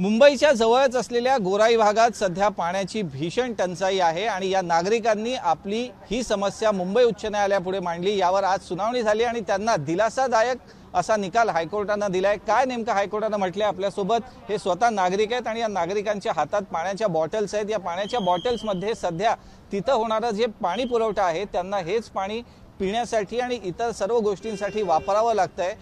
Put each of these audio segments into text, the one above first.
मुंबईच्या जवळच असलेल्या गोराई भागात सध्या पाण्याची भीषण टंचाई आहे आणि या नागरिकांनी आपली ही समस्या मुंबई उच्च न्यायालयापुढे मांडली। यावर आज सुनावणी झाली आणि त्यांना दिलासादायक असा निकाल हायकोर्टाने दिलाय। काय नेमका हायकोर्टाने म्हटले आपल्या सोबत हे स्वतः नागरिक आहेत आणि या नागरिकांच्या हातात पाण्याच्या बॉटल्स आहेत। या पाण्याच्या बॉटल्स मध्ये सध्या तिथं होणारा जे पाणी पुरवठा आहे त्यांना हेच पाणी पिण्यासाठी आणि इतर सर्व गोष्टींसाठी वापरावं लागतंय।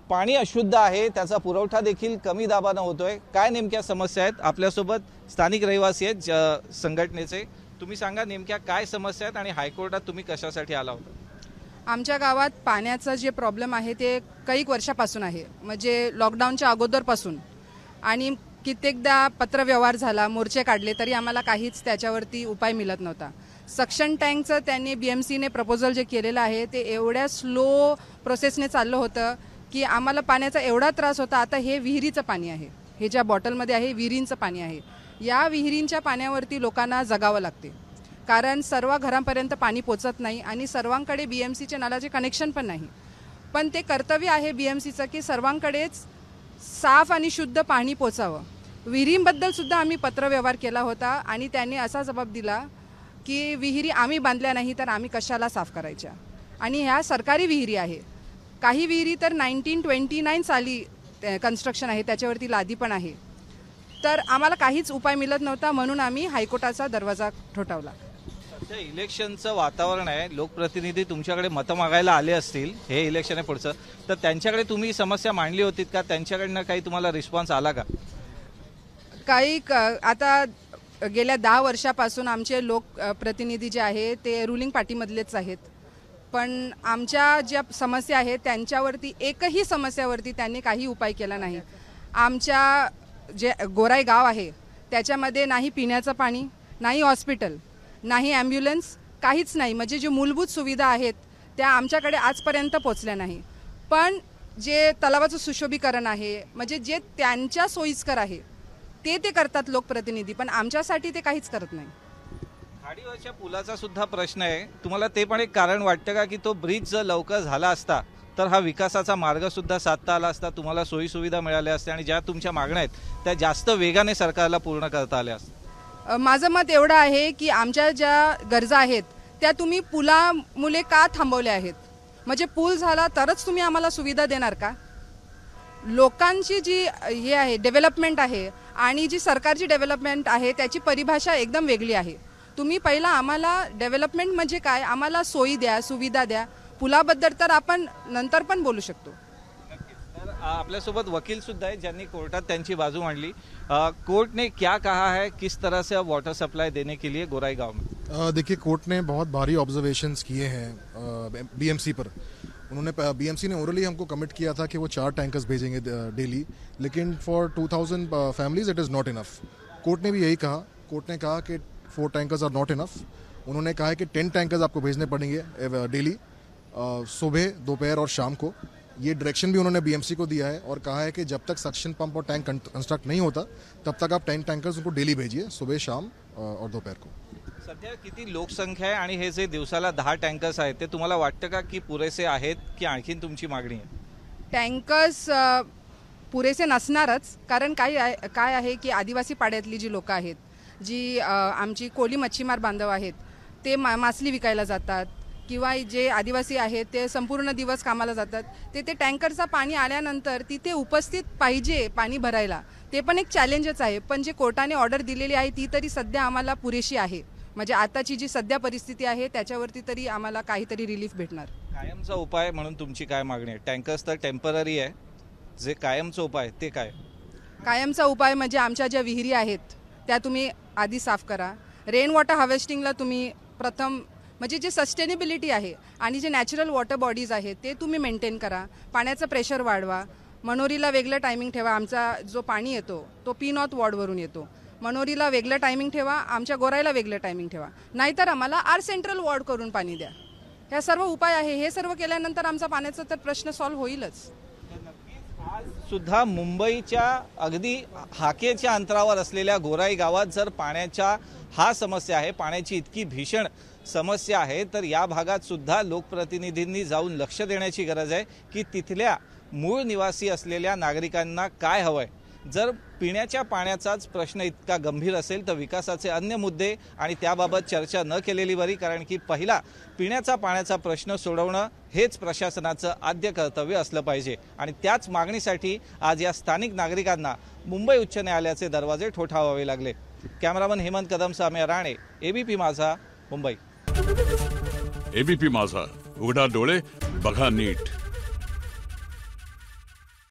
पाणी अशुद्ध आहे, त्याचा पुरवठा देखील कमी दाबाने होतोय। काय नेमक्या समस्या आहेत आपल्या सोबत स्थानिक रहिवासी आहेत संघटनेचे, तुम्ही सांगा नेमक्या काय समस्या आहेत आणि हायकोर्टात तुम्ही कशासाठी आला होता? आमच्या गावात पाण्याचा जे प्रॉब्लेम आहे ते काही वर्षापासून आहे, म्हणजे लॉकडाऊनच्या अगोदरपासून, आणि कित्येकदा पत्रव्यवहार झाला, मोर्चे काढले तरी आम्हाला काहीच त्याच्यावरती उपाय मिळत नव्हता। सक्शन टँकचं त्यांनी बीएमसीने प्रपोजल जे केलेलं आहे ते एवढ्या स्लो प्रोसेसने चाललं होतं की आम्हाला पाण्याचा एवढा त्रास होता। आता हे विहिरीचं पाणी आहे, हे ज्या बॉटलमध्ये आहे विहिरींचं पाणी आहे। या विहिरींच्या पाण्यावरती लोकांना जगावं लागते, कारण सर्व घरांपर्यंत पाणी पोचत नाही आणि सर्वांकडे बीएमसीचे नळाचे कनेक्शन पण नाही। पण ते कर्तव्य आहे बीएमसीचं की सर्वांकडेच साफ आणि शुद्ध पाणी पोचावं। विहिरींबद्दल सुद्धा आम्ही पत्रव्यवहार केला होता आणि त्यांनी असा जबाब दिला की विहिरी आम्ही बांधल्या नाही तर आम्ही कशाला साफ करायच्या, आणि ह्या सरकारी विहिरी आहे। काही विहिरी तर 1929 साली कन्स्ट्रक्शन आहे, त्याच्यावरती लादी पण आहे। तर आम्हाला काहीच उपाय मिळत नव्हता, म्हणून आम्ही हायकोर्टाचा दरवाजा ठोठावला। सध्या इलेक्शनचं वातावरण आहे, लोकप्रतिनिधी तुमच्याकडे मतं मागायला आले असतील, हे इलेक्शन आहे पुढचं, तर त्यांच्याकडे तुम्ही समस्या मांडली होती का? त्यांच्याकडनं काही तुम्हाला रिस्पॉन्स आला का? काही आता गेल्या 10 वर्षापासून आमचे लोकप्रतिनिधी जे आहे ते रुलिंग पार्टीमधलेच आहेत, पण आमच्या ज्या समस्या आहेत त्यांच्यावरती एकही समस्यावरती त्यांनी काही उपाय केला नाही। आमच्या जे गोराई गाव आहे त्याच्यामध्ये नाही पिण्याचं पाणी, नाही हॉस्पिटल, नाही ॲम्ब्युलन्स, काहीच नाही। म्हणजे जे मूलभूत सुविधा आहेत त्या आमच्याकडे आजपर्यंत पोचल्या नाही। पण जे तलावाचं सुशोभीकरण आहे, म्हणजे जे त्यांच्या सोयीस्कर आहे ते करतात लोकप्रतिनिधी, पण आमच्यासाठी ते काहीच करत नाही। खाडीवरच्या पुलाचा सुद्धा प्रश्न आहे, तुम्हाला ते पण एक कारण वाटतं का की तो ब्रिज जर लवकर झाला असता तर हा विकासाचा मार्ग सुद्धा साधता आला असता, तुम्हाला सोयी सुविधा मिळाल्या असत्या आणि ज्या तुमच्या मागण्या आहेत त्या जास्त वेगाने सरकारला पूर्ण करता आल्या असत्या? माझं मत एवढं आहे की आमच्या ज्या गरजा आहेत त्या तुम्ही पुलामुळे का थांबवल्या आहेत? म्हणजे पूल झाला तरच तुम्ही आम्हाला सुविधा देणार का? लोकांची जी हे आहे डेव्हलपमेंट आहे आणि जी सरकारची डेव्हलपमेंट आहे त्याची परिभाषा एकदम वेगळी आहे। तुम्ही पहिला आम्हाला डेव्हलपमेंट म्हणजे काय, आम्हाला सोयी द्या, सुविधा द्या। पुलाबद्दल तर आपण नंतर पण बोलू शकतो। आपल्यासोबत वकील सुद्धा है ज्यांनी कोर्टात त्यांची बाजू मांडली। कोर्ट ने क्या कहा है, किस तरह से अब वाटर सप्लाई देने के लिए गोराई गांव में? देखिए, कोर्ट ने बहुत भारी ऑब्जर्वेशंस किए हैं बीएमसी पर। उन्होंने बीएमसी ने ओरली हमको कमिट किया था कि वो 4 टैंकर्स भेजेंगे डेली, लेकिन for 2000 families it is not enough. Court ने भी यही कहा। कोर्ट ने कहा कि 4 टैंकर्स आर नॉट इनफ। उन्होंने कहा है कि 10 टैंकर्स आपको भेजने पड़ेंगे डेली, सुबह, दोपहर और शाम को। ये डायरेक्शन भी उन्होंने बीएमसी को दिया है और कहा है कि जब तक सक्शन पंप और टैंक कंस्ट्रक्ट नहीं होता तब तक आप 10 टैंकर्स उनको डेली भेजिए, सुबह, शाम और दोपहर को। सध्या किती लोकसंख्या आहे आणि हे जे दिवसाला 10 टँकर्स आहेत ते तुम्हाला वाटतं का की पुरेसे आहेत की आणखीन तुमची मागणी आहे? टँकर्स पुरेसे नसणारच, कारण काय आहे की आदिवासी पाड्यातली जी लोक आहेत, जी आमची कोली मच्छीमार बांधव आहेत, ते मासली विकायला जातात किंवा जे आदिवासी आहेत ते संपूर्ण दिवस कामाला जातात। ते टँकरचा पाणी आल्यानंतर तिथे उपस्थित पाहिजे पाणी भरायला, ते पण एक चॅलेंजच आहे। पण जे कोर्टाने ऑर्डर दिलेली आहे ती तरी सध्या आम्हाला पुरेशी आहे, म्हणजे आताची जी सध्या परिस्थिती आहे त्याच्यावरती तरी आम्हाला काहीतरी रिलीफ भेटणार। कायमचा उपाय म्हणून तुमची काय मागणी आहे? टँकर्स तर टेम्पररी आहे, जे कायमचा उपाय ते काय? कायमचा उपाय म्हणजे आमच्या ज्या विहिरी आहेत त्या तुम्ही आधी साफ करा। रेन वॉटर हार्वेस्टिंगला तुम्ही प्रथम, म्हणजे जे सस्टेनेबिलिटी आहे आणि जे नॅचरल वॉटर बॉडीज आहेत ते तुम्ही मेंटेन करा। पाण्याचं प्रेशर वाढवा। मनोरीला वेगळं टायमिंग ठेवा, आमचा जो पाणी येतो तो पी नॉर्थ वॉर्डवरून येतो। मनोरीला वेगळं टायमिंग ठेवा, आमच्या गोराईला वेगळं टायमिंग ठेवा, नाहीतर आम्हाला आर सेंट्रल वॉर्ड करून पाणी द्या। ह्या सर्व उपाय आहे, हे सर्व केल्यानंतर आमचा पाण्याचा तर प्रश्न सॉल्व्ह होईलच। आज सुद्धा मुंबईच्या अगदी हाकेच्या अंतरावर असलेल्या गोराई गावात जर पाण्याच्या हा समस्या आहे, पाण्याची इतकी भीषण समस्या आहे, तर या भागात सुद्धा लोकप्रतिनिधींनी जाऊन लक्ष देण्याची गरज आहे की तिथल्या मूळ निवासी असलेल्या नागरिकांना काय हवंय। जर पिण्याच्या पाण्याचाच प्रश्न इतका गंभीर असेल तर विकासाचे अन्य मुद्दे आणि त्याबाबत चर्चा न केलेली बरी, कारण की पहिला पिण्याचा पाण्याचा प्रश्न सोडवणं हेच प्रशासनाचं आद्य कर्तव्य असलं पाहिजे आणि त्याच मागणीसाठी आज या स्थानिक नागरिकांना मुंबई उच्च न्यायालयाचे दरवाजे ठोठावावे लागले। कॅमेरामन हेमंत कदमसह अमेय राणे, एबीपी माझा, मुंबई। एबीपी माझा, उघडा डोळे बघा नीट।